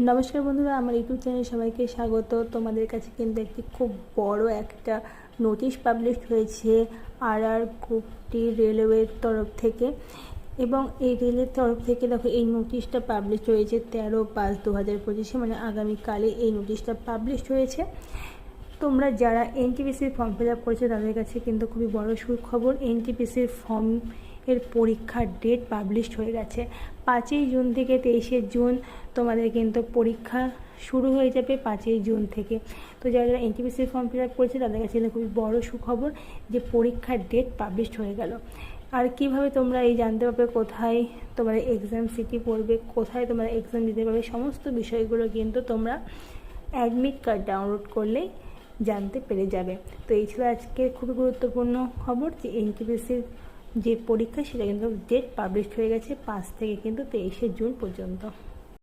নমস্কার বন্ধুরা, আমার ইউটিউব চ্যানেলে সবাইকে স্বাগত। তোমাদের কাছে কিন্তু একটি খুব বড় একটা নোটিশ পাবলিশ হয়েছে গ্রুপ ডি রেলওয়ের তরফ থেকে। এবং এই রেলের তরফ থেকে দেখো এই নোটিশটা পাবলিশ হয়েছে 13/5/2025, মানে আগামীকালে এই নোটিশটা পাবলিশ হয়েছে। তোমরা যারা এনটিপিসির ফর্ম ফিল আপ করেছো তাদের কাছে কিন্তু খুবই বড় সুখবর। এনটিপিসির ফর্ম এর পরীক্ষার ডেট পাবলিশ হয়ে গেছে। 5ই জুন থেকে 23শে জুন তোমাদের কিন্তু পরীক্ষা শুরু হয়ে যাবে 5ই জুন থেকে। তো যারা যারা এনটিপিসির ফর্ম ফিল আপ করেছে তাদের কাছে কিন্তু খুবই বড় সুখবর যে পরীক্ষার ডেট পাবলিশ হয়ে গেল। আর কিভাবে তোমরা এই জানতে পারবে কোথায় তোমাদের এক্সাম সিটি পড়বে, কোথায় তোমরা এক্সাম দিতে পারবে, সমস্ত বিষয়গুলো কিন্তু তোমরা অ্যাডমিট কার্ড ডাউনলোড করলেই জানতে পেরে যাবে। তো এই ছিল আজকে খুবই গুরুত্বপূর্ণ খবর যে এনটিপিসির যে পরীক্ষা সেটা কিন্তু ডেট পাবলিশ হয়ে গেছে 5 থেকে কিন্তু 23শে জুন পর্যন্ত।